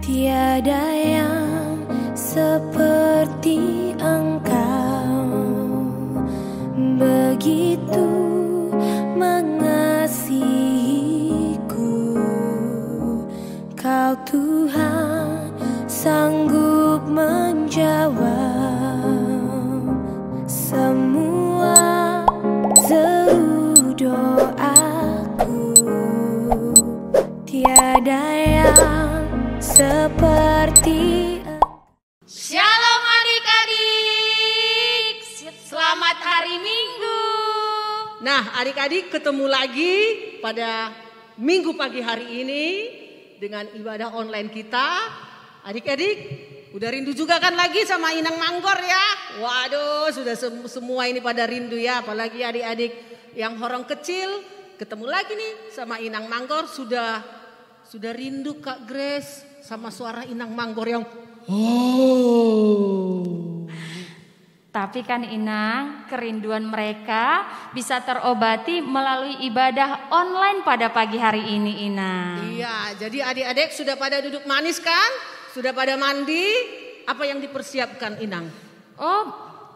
Tiada yang seperti Engkau, begitu mengasihiku. Kau Tuhan sanggup menjawab semua seru doaku. Tiada yang seperti. Shalom adik-adik, selamat hari Minggu. Nah, adik-adik ketemu lagi pada Minggu pagi hari ini dengan ibadah online kita. Adik-adik udah rindu juga kan lagi sama Inang Manggor ya? Waduh, sudah semua ini pada rindu ya, apalagi adik-adik yang orang kecil ketemu lagi nih sama Inang Manggor. Sudah rindu Kak Grace sama suara Inang Manggor yang Tapi kan Inang, kerinduan mereka bisa terobati melalui ibadah online pada pagi hari ini, Inang. Iya, jadi adik-adik sudah pada duduk manis kan? Sudah pada mandi? Apa yang dipersiapkan Inang? Oh,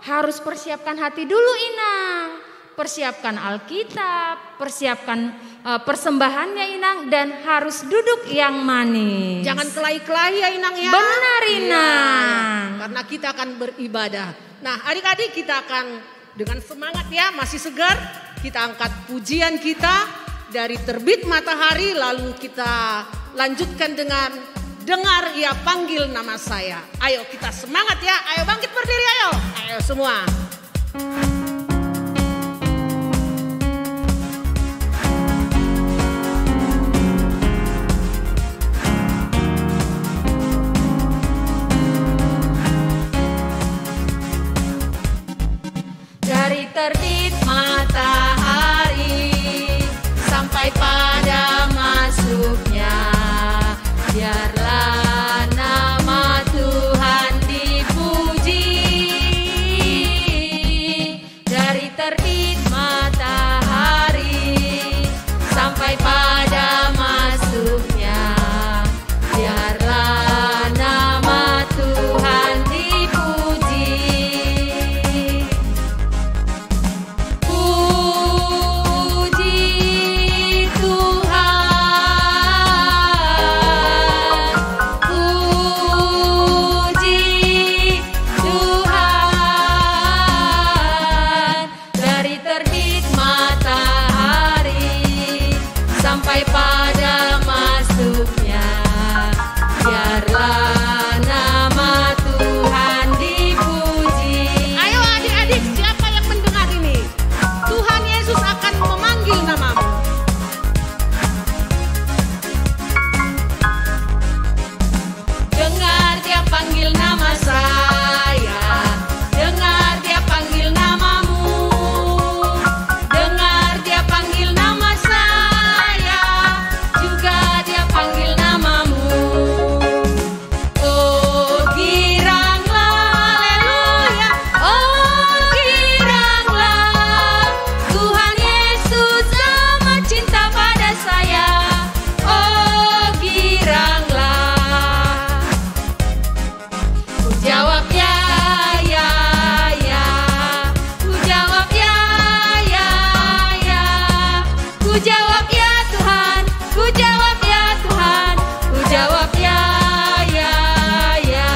harus persiapkan hati dulu, Inang. Persiapkan Alkitab, persiapkan persembahannya, Inang, dan harus duduk yang manis. Jangan kelahi-kelahi ya Inang ya. Benar, Inang. Ya, karena kita akan beribadah. Nah, adik-adik kita akan dengan semangat ya, masih segar. Kita angkat pujian kita dari terbit matahari, lalu kita lanjutkan dengan dengar ia panggil nama saya. Ayo kita semangat ya, ayo bangkit berdiri ayo. Ayo semua. Dari terbit matahari sampai pada masuknya, biarlah nama Tuhan dipuji. Dari terbit matahari sampai pada masuknya, biarlah nama Tuhan dipuji. Puji Tuhan, puji Tuhan. Dari terbit matahari sampai pada masuknya, biarlah nama Tuhan dipuji. Ayo adik-adik, siapa yang mendengar ini? Tuhan Yesus akan memanggil namamu. Dengar dia panggil nama saya, dengar dia panggil namamu, dengar dia panggil nama saya, juga dia panggil namamu. Oh giranglah, haleluya, oh giranglah, Tuhan Yesus amat cinta pada saya. Oh giranglah, ku jawab ya, ya, ya, ku jawab ya, ya, ya, ku jawab ya Tuhan, ku jawab ya Tuhan, ku jawab ya, ya, ya.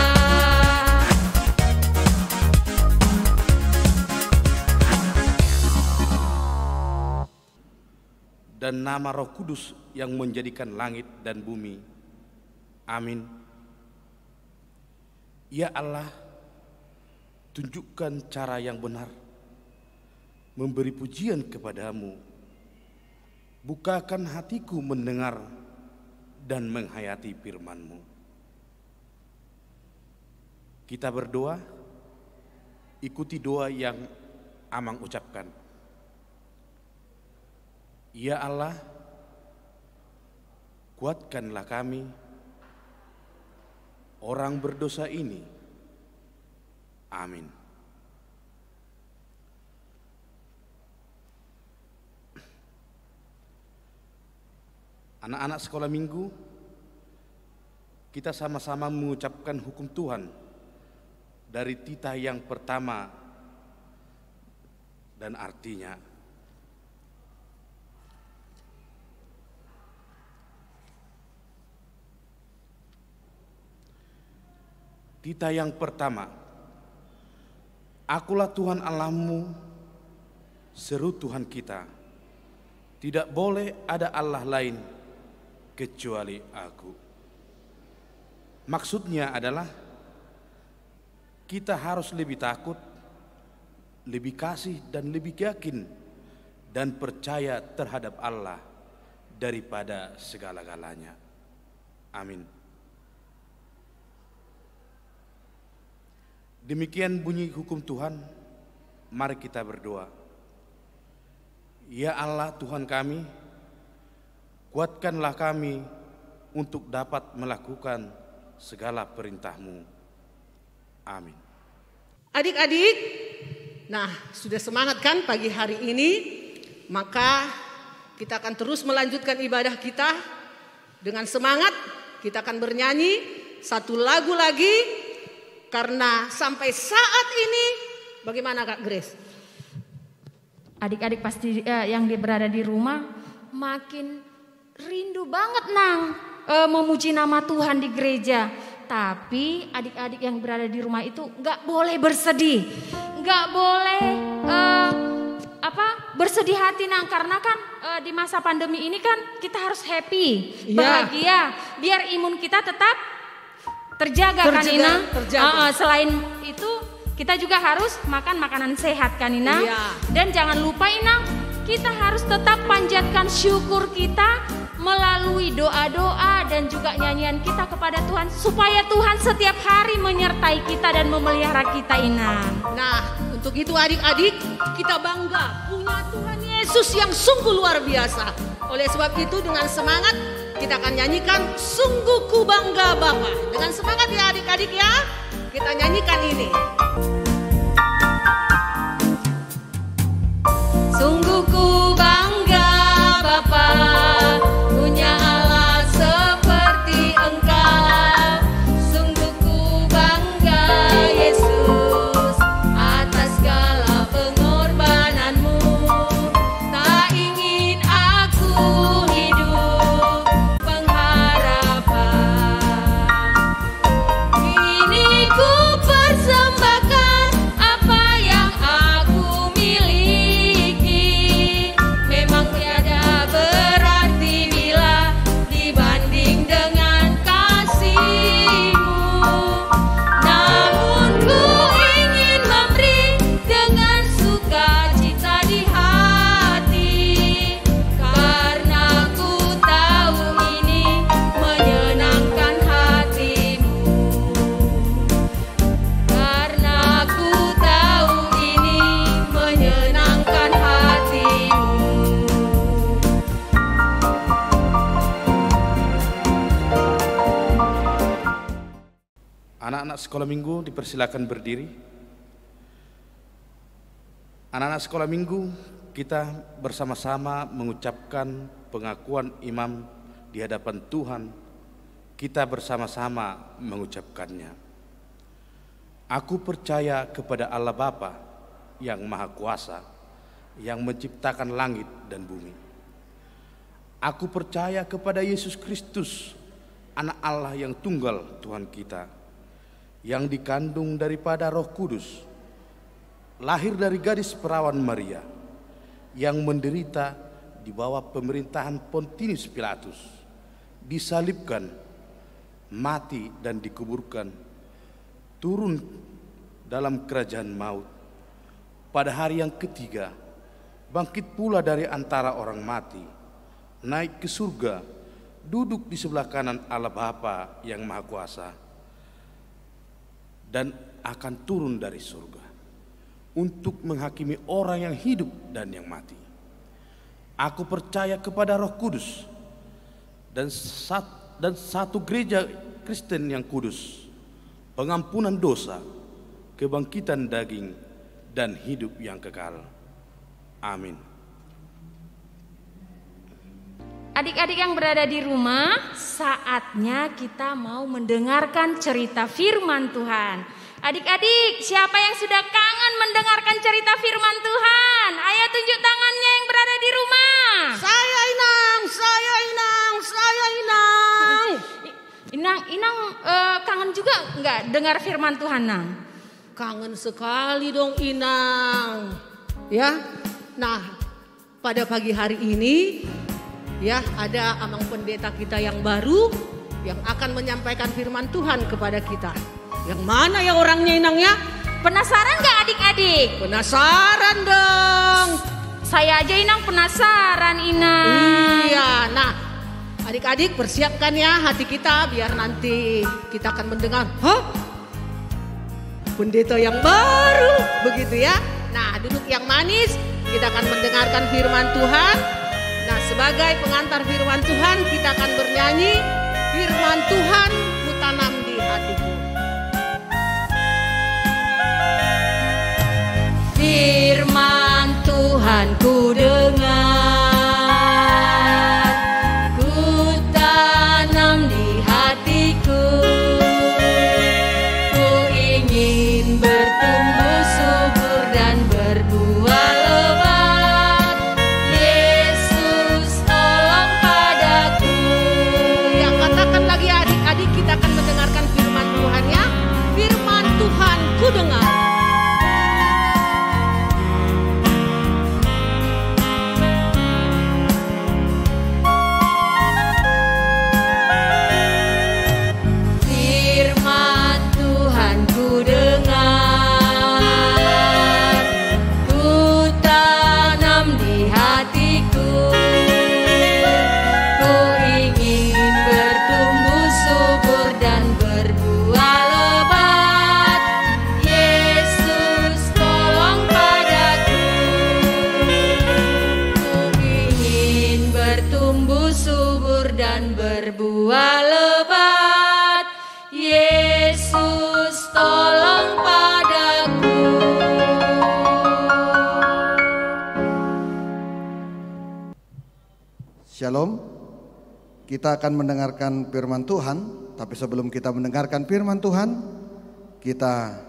Dan nama Roh Kudus yang menjadikan langit dan bumi. Amin. Ya Allah, tunjukkan cara yang benar, memberi pujian kepadamu. Bukakan hatiku mendengar dan menghayati firman-Mu. Kita berdoa, ikuti doa yang Amang ucapkan. Ya Allah, kuatkanlah kami, orang berdosa ini. Amin. Anak-anak sekolah minggu, kita sama-sama mengucapkan hukum Tuhan dari titah yang pertama dan artinya, titah yang pertama, Akulah Tuhan Allahmu, seru Tuhan kita, tidak boleh ada Allah lain kecuali Aku. Maksudnya adalah kita harus lebih takut, lebih kasih dan lebih yakin dan percaya terhadap Allah daripada segala-galanya. Amin. Demikian bunyi hukum Tuhan. Mari kita berdoa. Ya Allah Tuhan kami, kuatkanlah kami untuk dapat melakukan segala perintah-Mu. Amin. Adik-adik, nah sudah semangat kan pagi hari ini? Maka kita akan terus melanjutkan ibadah kita dengan semangat. Kita akan bernyanyi satu lagu lagi, karena sampai saat ini bagaimana Kak Grace? Adik-adik pasti yang berada di rumah makin rindu banget memuji nama Tuhan di gereja. Tapi adik-adik yang berada di rumah itu nggak boleh bersedih, nggak boleh bersedih hati karena kan di masa pandemi ini kan kita harus happy, bahagia, biar imun kita tetap terjaga kan Ina. Selain itu kita juga harus makan makanan sehat kan Ina. Dan jangan lupa Ina, kita harus tetap panjatkan syukur kita melalui doa-doa dan juga nyanyian kita kepada Tuhan, supaya Tuhan setiap hari menyertai kita dan memelihara kita Ina. Nah untuk itu adik-adik, kita bangga punya Tuhan Yesus yang sungguh luar biasa. Oleh sebab itu dengan semangat kita akan nyanyikan Sungguh Ku Bangga Bapa. Dengan semangat ya adik-adik ya, kita nyanyikan ini. Sungguh ku bangga Bapa, punya Allah seperti Engkau. Sungguh ku bangga Yesus, atas segala pengorbananmu. Tak ingin aku hidup pengharapan. Kini ku persembahkan apa yang aku miliki. Memang tiada berarti bila dibanding dengan kasih-Mu. Namun ku ingin memberi dengan sukacita di hati, karena ku tahu ini menyenangkan hati-Mu. Karena ku tahu ini menyenangkan hati-Mu. Anak-anak sekolah minggu dipersilakan berdiri. Anak-anak sekolah minggu, kita bersama-sama mengucapkan pengakuan imam di hadapan Tuhan. Kita bersama-sama mengucapkannya. Aku percaya kepada Allah Bapa yang Maha Kuasa, yang menciptakan langit dan bumi. Aku percaya kepada Yesus Kristus, Anak Allah yang tunggal Tuhan kita, yang dikandung daripada Roh Kudus, lahir dari gadis perawan Maria, yang menderita di bawah pemerintahan Pontius Pilatus, disalibkan, mati dan dikuburkan, turun dalam kerajaan maut. Pada hari yang ketiga, bangkit pula dari antara orang mati, naik ke surga, duduk di sebelah kanan Allah Bapa yang Maha Kuasa, dan akan turun dari surga untuk menghakimi orang yang hidup dan yang mati. Aku percaya kepada Roh Kudus dan satu gereja Kristen yang kudus, pengampunan dosa, kebangkitan daging, dan hidup yang kekal. Amin. Adik-adik yang berada di rumah, saatnya kita mau mendengarkan cerita firman Tuhan. Adik-adik, siapa yang sudah kangen mendengarkan cerita firman Tuhan? Ayo tunjuk tangannya yang berada di rumah. Saya Inang, saya Inang, saya Inang. Inang kangen juga nggak dengar firman Tuhan, Nang? Kangen sekali dong Inang. Ya, nah pada pagi hari ini ya ada amang pendeta kita yang baru yang akan menyampaikan firman Tuhan kepada kita. Yang mana ya orangnya Inang ya? Penasaran nggak adik-adik? Penasaran dong. Saya aja Inang penasaran Inang. Iya, nah adik-adik persiapkan ya hati kita biar nanti kita akan mendengar. Hah? Pendeta yang baru begitu ya. Nah duduk yang manis, kita akan mendengarkan firman Tuhan. Nah sebagai pengantar firman Tuhan kita akan bernyanyi firman Tuhan ku tanam di hatiku. Firman Tuhan ku dengar, ku tanam di hatiku, ku ingin bertumbuh subur dan berbuah lebat. Yesus tolong padaku. Ya katakan lagi adik-adik, kita akan mendengarkan firman Tuhan ya. Firman Tuhan ku dengar. Berbuah lebat, Yesus tolong padaku. Shalom, kita akan mendengarkan firman Tuhan. Tapi sebelum kita mendengarkan firman Tuhan, kita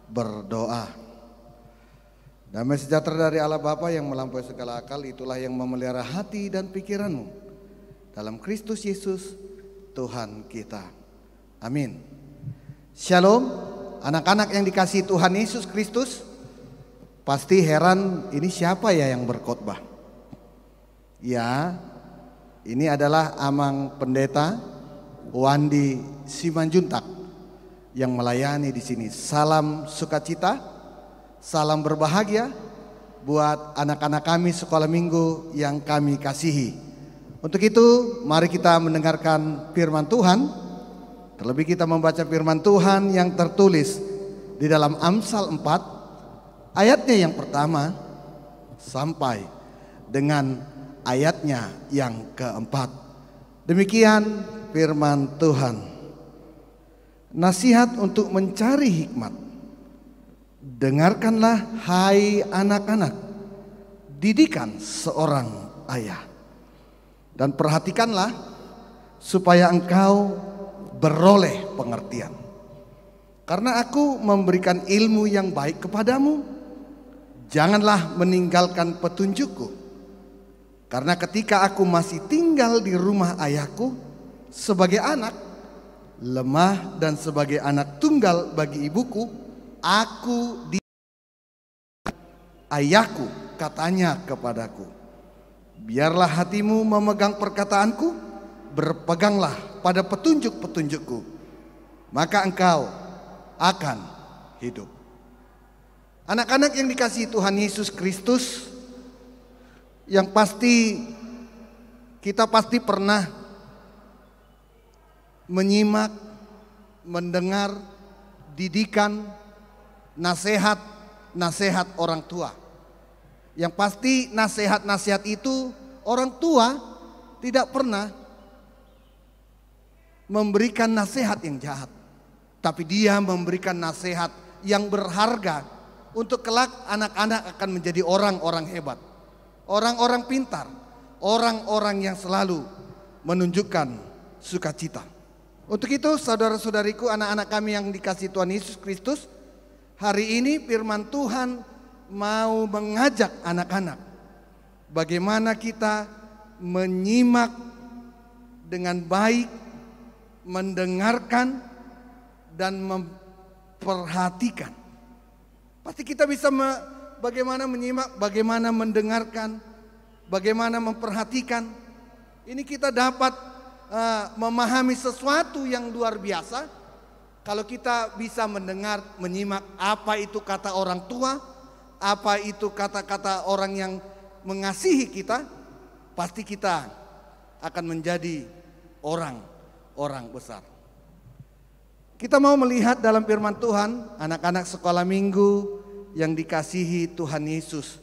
berdoa. Damai sejahtera dari Allah Bapa yang melampaui segala akal, itulah yang memelihara hati dan pikiranmu dalam Kristus Yesus Tuhan kita. Amin. Shalom, anak-anak yang dikasihi Tuhan Yesus Kristus. Pasti heran, ini siapa ya yang berkhotbah? Ya, ini adalah amang pendeta Wandi Simanjuntak yang melayani di sini. Salam sukacita, salam berbahagia buat anak-anak kami sekolah minggu yang kami kasihi. Untuk itu mari kita mendengarkan firman Tuhan. Terlebih kita membaca firman Tuhan yang tertulis di dalam Amsal 4 ayatnya yang pertama sampai dengan ayatnya yang keempat. Demikian firman Tuhan. Nasihat untuk mencari hikmat. Dengarkanlah hai anak-anak didikan seorang ayah. Dan perhatikanlah supaya engkau beroleh pengertian. Karena aku memberikan ilmu yang baik kepadamu, janganlah meninggalkan petunjukku. Karena ketika aku masih tinggal di rumah ayahku sebagai anak, lemah dan sebagai anak tunggal bagi ibuku, aku di ayahku katanya kepadaku, biarlah hatimu memegang perkataanku, berpeganglah pada petunjuk-petunjukku, maka engkau akan hidup. Anak-anak yang dikasihi Tuhan Yesus Kristus, yang pasti kita pasti pernah menyimak, mendengar didikan, nasihat orang tua. Yang pasti nasihat-nasihat itu orang tua tidak pernah memberikan nasihat yang jahat, tapi dia memberikan nasihat yang berharga untuk kelak anak-anak akan menjadi orang-orang hebat, orang-orang pintar, orang-orang yang selalu menunjukkan sukacita. Untuk itu saudara-saudariku, anak-anak kami yang dikasihi Tuhan Yesus Kristus, hari ini firman Tuhan mau mengajak anak-anak bagaimana kita menyimak dengan baik, mendengarkan dan memperhatikan. Pasti kita bisa bagaimana menyimak, bagaimana mendengarkan, bagaimana memperhatikan. Ini kita dapat memahami sesuatu yang luar biasa kalau kita bisa mendengar, menyimak apa itu kata orang tua, apa itu kata-kata orang yang mengasihi kita. Pasti kita akan menjadi orang besar. Kita mau melihat dalam firman Tuhan, anak-anak sekolah minggu yang dikasihi Tuhan Yesus.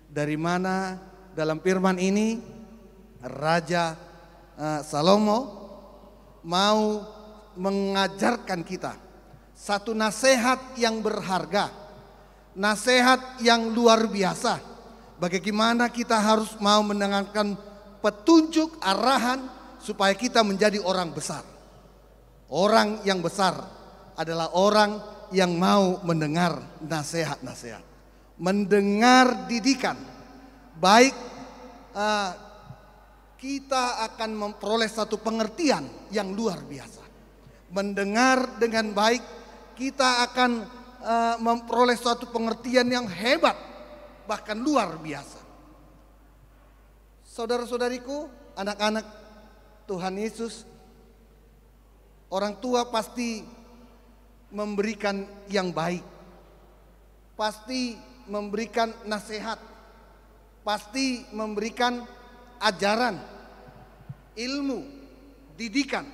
Dari mana dalam firman ini Raja Salomo mau mengajarkan kita satu nasihat yang berharga, nasihat yang luar biasa. Bagaimana kita harus mau mendengarkan petunjuk, arahan supaya kita menjadi orang besar. Orang yang besar adalah orang yang mau mendengar nasihat-nasihat, mendengar didikan. Baik kita akan memperoleh satu pengertian yang luar biasa. Mendengar dengan baik, kita akan memperoleh suatu pengertian yang hebat, bahkan luar biasa. Saudara-saudariku, anak-anak Tuhan Yesus, orang tua pasti memberikan yang baik, pasti memberikan nasihat, pasti memberikan ajaran, ilmu, didikan.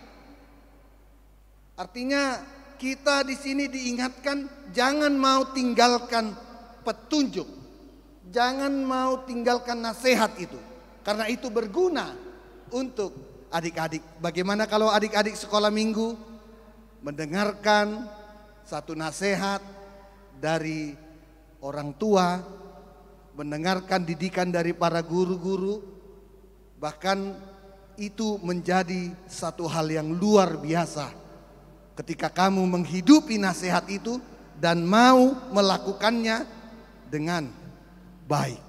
Artinya kita di sini diingatkan jangan mau tinggalkan petunjuk, jangan mau tinggalkan nasihat itu, karena itu berguna untuk adik-adik. Bagaimana kalau adik-adik sekolah minggu mendengarkan satu nasihat dari orang tua, mendengarkan didikan dari para guru-guru, bahkan itu menjadi satu hal yang luar biasa ketika kamu menghidupi nasihat itu dan mau melakukannya dengan baik.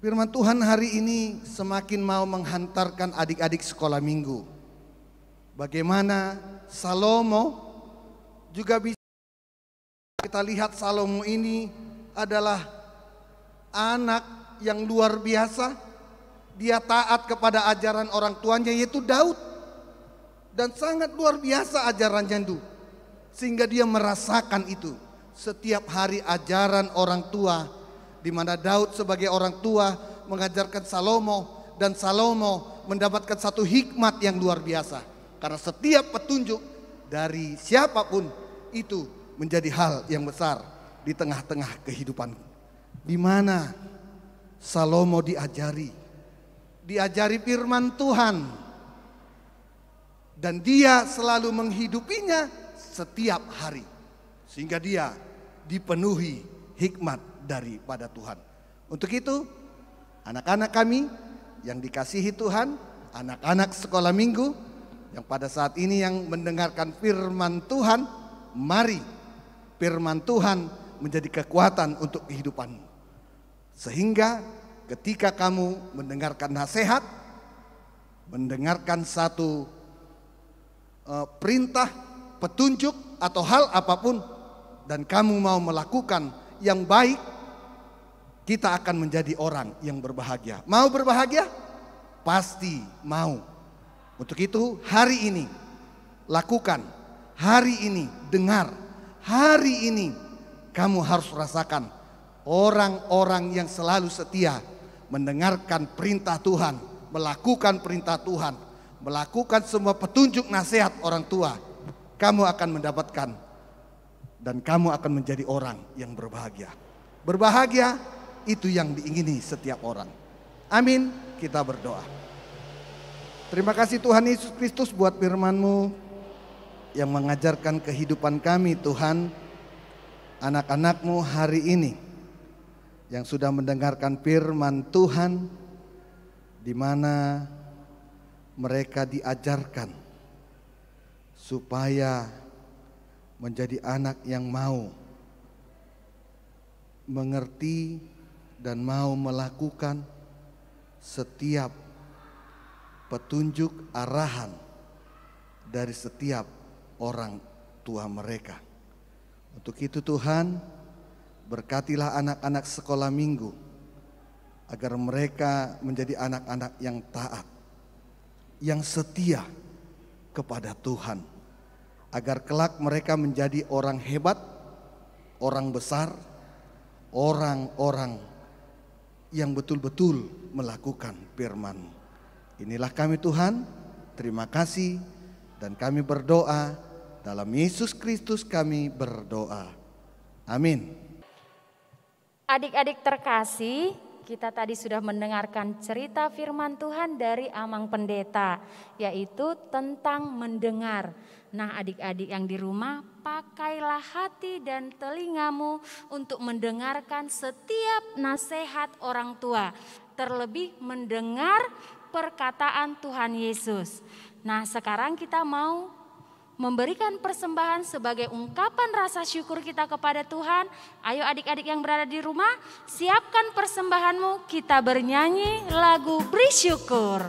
Firman Tuhan hari ini semakin mau menghantarkan adik-adik sekolah minggu. Bagaimana Salomo juga bisa kita lihat, Salomo ini adalah anak yang luar biasa. Dia taat kepada ajaran orang tuanya yaitu Daud. Dan sangat luar biasa ajarannya itu. Sehingga dia merasakan itu. Setiap hari ajaran orang tua, di mana Daud sebagai orang tua mengajarkan Salomo, dan Salomo mendapatkan satu hikmat yang luar biasa. Karena setiap petunjuk dari siapapun itu menjadi hal yang besar di tengah-tengah kehidupan. Di mana Salomo diajari firman Tuhan, dan dia selalu menghidupinya setiap hari, sehingga dia dipenuhi hikmat daripada Tuhan. Untuk itu, anak-anak kami yang dikasihi Tuhan, anak-anak sekolah minggu yang pada saat ini yang mendengarkan firman Tuhan, mari firman Tuhan menjadi kekuatan untuk kehidupanmu. Sehingga ketika kamu mendengarkan nasihat, mendengarkan satu perintah, petunjuk atau hal apapun, dan kamu mau melakukan yang baik, kita akan menjadi orang yang berbahagia. Mau berbahagia? Pasti mau. Untuk itu hari ini lakukan, hari ini dengar, hari ini kamu harus rasakan orang-orang yang selalu setia mendengarkan perintah Tuhan, melakukan perintah Tuhan, melakukan semua petunjuk nasihat orang tua. Kamu akan mendapatkan dan kamu akan menjadi orang yang berbahagia. Berbahagia itu yang diingini setiap orang. Amin. Kita berdoa. Terima kasih Tuhan Yesus Kristus buat firman-Mu yang mengajarkan kehidupan kami Tuhan. Anak-anak-Mu hari ini yang sudah mendengarkan firman Tuhan, di mana mereka diajarkan supaya menjadi anak yang mau mengerti dan mau melakukan setiap petunjuk arahan dari setiap orang tua mereka. Untuk itu Tuhan, berkatilah anak-anak sekolah minggu agar mereka menjadi anak-anak yang taat, yang setia kepada Tuhan, agar kelak mereka menjadi orang hebat, orang besar, orang-orang yang betul-betul melakukan firman-Mu. Inilah kami Tuhan, terima kasih, dan kami berdoa dalam Yesus Kristus kami berdoa. Amin. Adik-adik terkasih, kita tadi sudah mendengarkan cerita firman Tuhan dari Amang Pendeta, yaitu tentang mendengar. Nah, adik-adik yang di rumah, pakailah hati dan telingamu untuk mendengarkan setiap nasihat orang tua, terlebih mendengar perkataan Tuhan Yesus. Nah, sekarang kita mau memberikan persembahan sebagai ungkapan rasa syukur kita kepada Tuhan. Ayo adik-adik yang berada di rumah, siapkan persembahanmu, kita bernyanyi lagu Beri Syukur.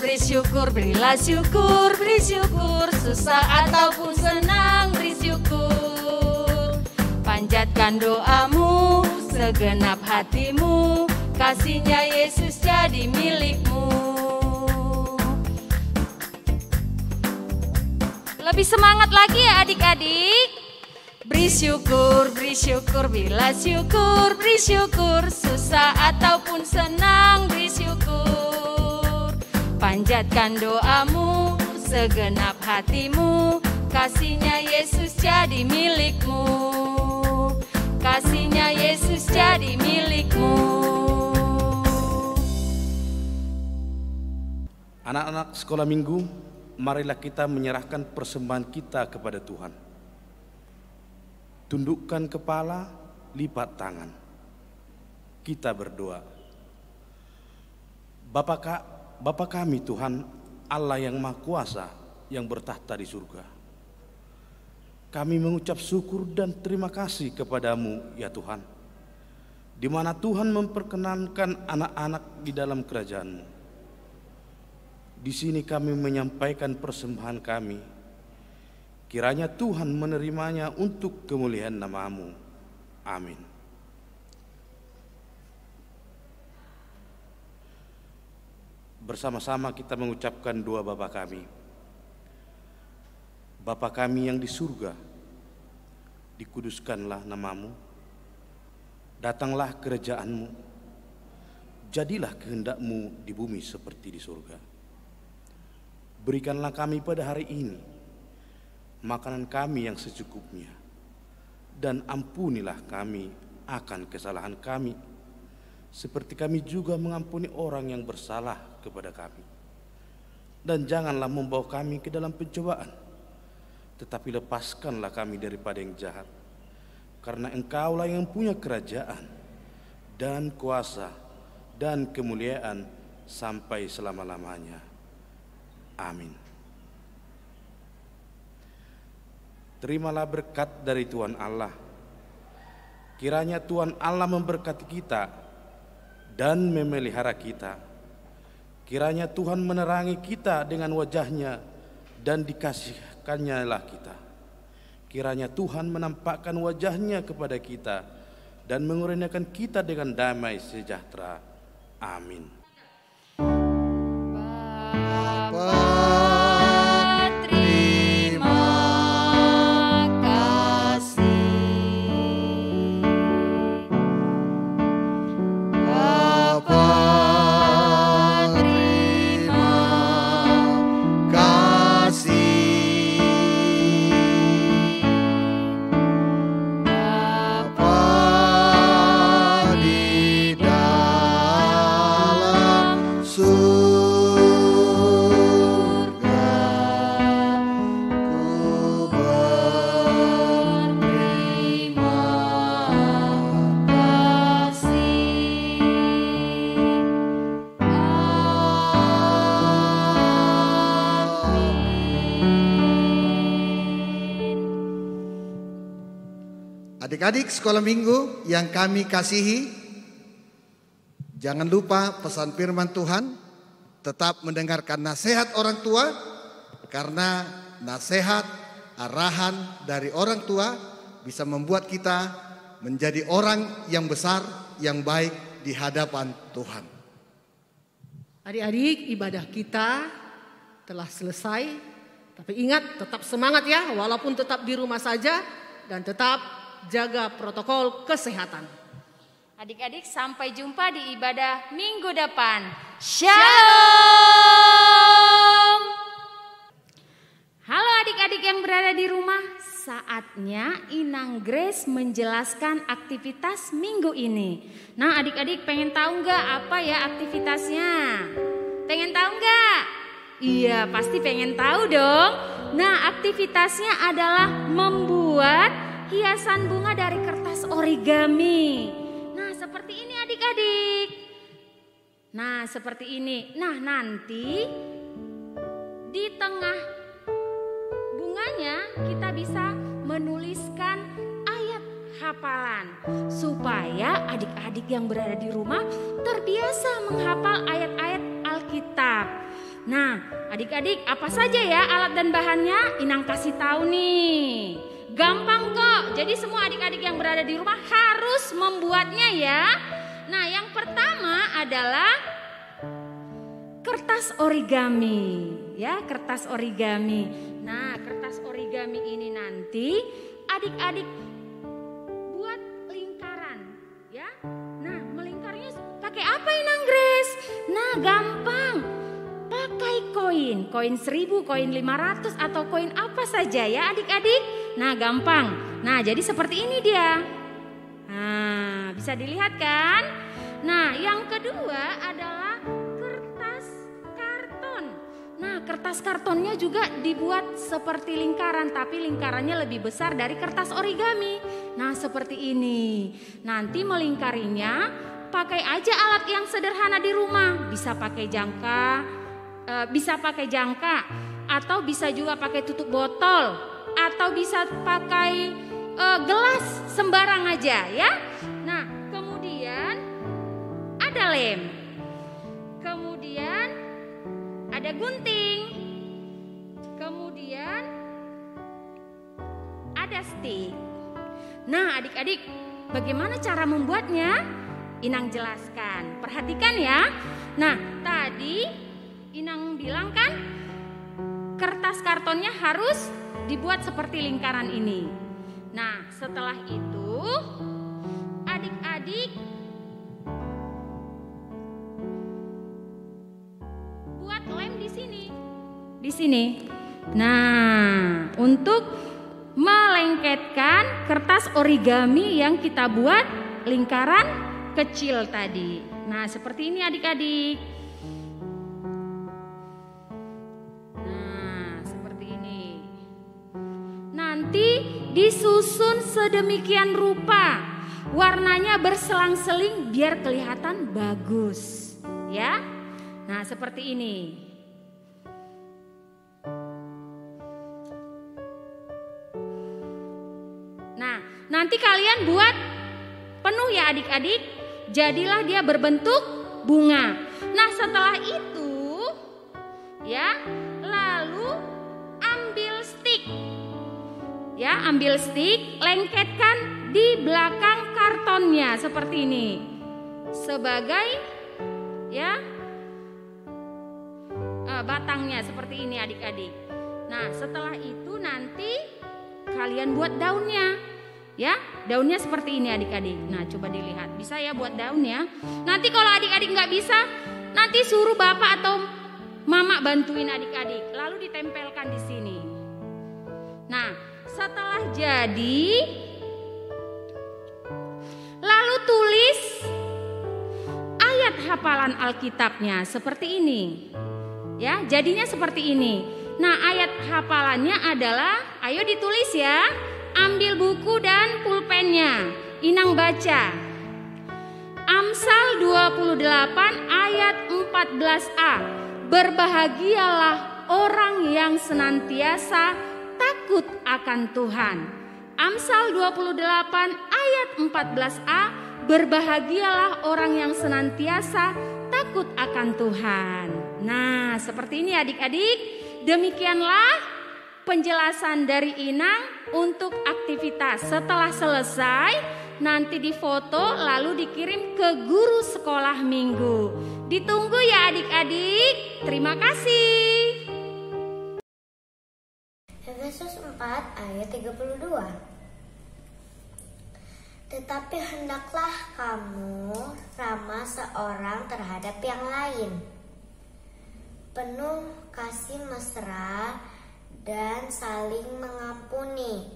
Beri syukur, berilah syukur, beri syukur, susah ataupun senang, beri syukur. Panjatkan doamu, segenap hatimu, kasihnya Yesus jadi milikmu. Lebih semangat lagi ya adik-adik. Beri syukur, berilah syukur, beri syukur, susah ataupun senang, beri syukur. Panjatkan doamu, segenap hatimu, kasihnya Yesus jadi milikmu. Kasihnya Yesus jadi milikmu. Anak-anak sekolah minggu, marilah kita menyerahkan persembahan kita kepada Tuhan. Tundukkan kepala, lipat tangan. Kita berdoa. Bapa kami Tuhan, Allah yang Maha Kuasa yang bertahta di surga. Kami mengucap syukur dan terima kasih kepadamu ya Tuhan, di mana Tuhan memperkenankan anak-anak di dalam kerajaan-Mu. Di sini kami menyampaikan persembahan kami. Kiranya Tuhan menerimanya untuk kemuliaan nama-Mu. Amin. Bersama-sama kita mengucapkan doa Bapa kami. Bapa kami yang di surga, dikuduskanlah nama-Mu, datanglah kerajaan-Mu, jadilah kehendak-Mu di bumi seperti di surga. Berikanlah kami pada hari ini makanan kami yang secukupnya, dan ampunilah kami akan kesalahan kami, seperti kami juga mengampuni orang yang bersalah kepada kami. Dan janganlah membawa kami ke dalam pencobaan, tetapi lepaskanlah kami daripada yang jahat. Karena Engkaulah yang punya kerajaan dan kuasa dan kemuliaan sampai selama-lamanya. Amin. Terimalah berkat dari Tuhan Allah. Kiranya Tuhan Allah memberkati kita dan memelihara kita. Kiranya Tuhan menerangi kita dengan wajah-Nya dan dikasihkannya lah kita. Kiranya Tuhan menampakkan wajah-Nya kepada kita dan mengurniakan kita dengan damai sejahtera. Amin. Dalam Adik-adik sekolah minggu yang kami kasihi, jangan lupa pesan firman Tuhan, tetap mendengarkan nasihat orang tua, karena nasihat, arahan dari orang tua bisa membuat kita menjadi orang yang besar, yang baik di hadapan Tuhan. Adik-adik, ibadah kita telah selesai, tapi ingat tetap semangat ya, walaupun tetap di rumah saja dan tetap jaga protokol kesehatan. Adik-adik, sampai jumpa di ibadah minggu depan. Shalom. Halo adik-adik yang berada di rumah, saatnya Inang Grace menjelaskan aktivitas minggu ini. Nah adik-adik pengen tahu nggak apa ya aktivitasnya? Pengen tahu nggak? Iya pasti pengen tahu dong. Nah aktivitasnya adalah membuat hiasan bunga dari kertas origami. Nah seperti ini adik-adik. Nah seperti ini. Nah nanti di tengah bunganya kita bisa menuliskan ayat hafalan supaya adik-adik yang berada di rumah terbiasa menghafal ayat-ayat Alkitab. Nah, adik-adik apa saja ya alat dan bahannya? Inang kasih tahu nih. Gampang kok. Jadi semua adik-adik yang berada di rumah harus membuatnya ya. Nah, yang pertama adalah kertas origami. Ya, kertas origami. Nah, kertas origami ini nanti adik-adik buat lingkaran, ya. Nah, melingkarnya pakai apa Inang Grace? Nah, gampang. Pakai koin 1000, koin 500 atau koin apa saja ya adik-adik. Nah, gampang. Nah, jadi seperti ini dia. Nah, bisa dilihat kan? Nah, yang kedua adalah kertas karton. Nah, kertas kartonnya juga dibuat seperti lingkaran, tapi lingkarannya lebih besar dari kertas origami. Nah, seperti ini. Nanti melingkarinya pakai aja alat yang sederhana di rumah. Bisa pakai jangka, atau bisa juga pakai tutup botol, atau bisa pakai gelas sembarang aja ya. Nah, kemudian ada lem. Kemudian ada gunting. Kemudian ada stick. Nah, adik-adik, bagaimana cara membuatnya? Inang jelaskan. Perhatikan ya. Nah, tadi Inang bilang kan kertas kartonnya harus dibuat seperti lingkaran ini. Nah, setelah itu adik-adik buat lem di sini. Di sini. Nah, untuk melengketkan kertas origami yang kita buat lingkaran kecil tadi. Nah, seperti ini adik-adik. Nah, seperti ini. Nanti disusun sedemikian rupa. Warnanya berselang-seling biar kelihatan bagus, ya. Nah, seperti ini. Nah, nanti kalian buat penuh ya adik-adik. Jadilah dia berbentuk bunga. Nah, setelah itu ya, lalu ambil stick. Ya, ambil stick, lengketkan di belakang kartonnya seperti ini. Sebagai ya batangnya seperti ini adik-adik. Nah, setelah itu nanti kalian buat daunnya. Ya, daunnya seperti ini adik-adik. Nah, coba dilihat. Bisa ya buat daun ya. Nanti kalau adik-adik nggak bisa, nanti suruh bapak atau mama bantuin adik-adik. Lalu ditempelkan di sini. Nah, setelah jadi, lalu tulis ayat hafalan Alkitabnya seperti ini. Ya, jadinya seperti ini. Nah, ayat hafalannya adalah, ayo ditulis ya. Ambil buku dan pulpennya. Inang baca. Amsal 28 ayat 14a. Berbahagialah orang yang senantiasa takut akan Tuhan, Amsal 28 ayat 14a, berbahagialah orang yang senantiasa takut akan Tuhan. Nah, seperti ini adik-adik, demikianlah penjelasan dari Inang untuk aktivitas. Setelah selesai, nanti difoto lalu dikirim ke guru sekolah minggu. Ditunggu ya adik-adik. Terima kasih. Efesus 4 ayat 32. Tetapi hendaklah kamu ramah seorang terhadap yang lain, penuh kasih mesra dan saling mengampuni,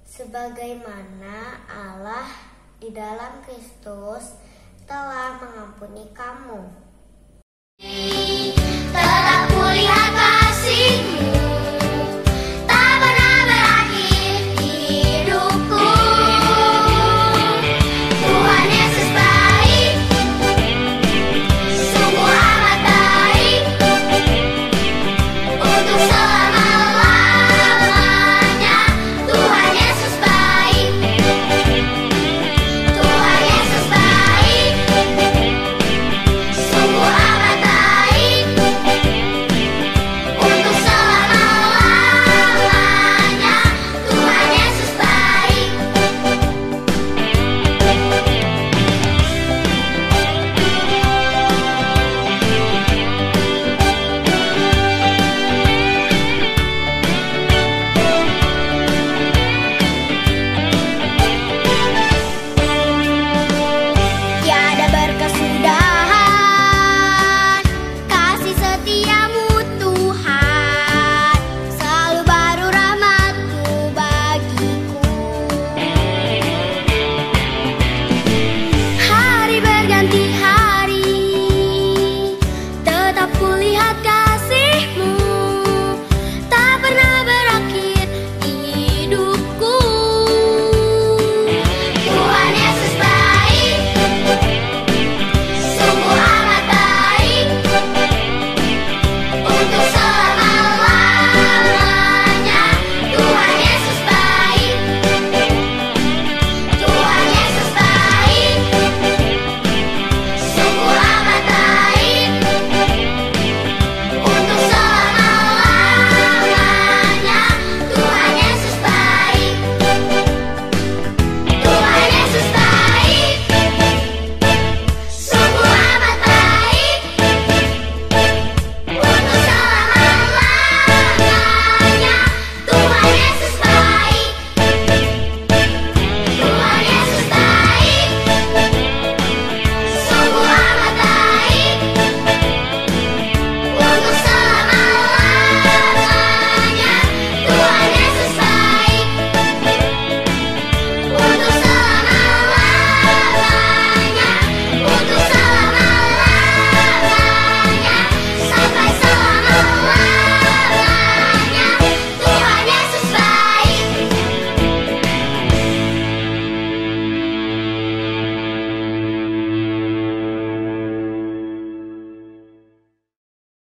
sebagaimana Allah di dalam Kristus telah mengampuni kamu. Telah kulihat kasih-Mu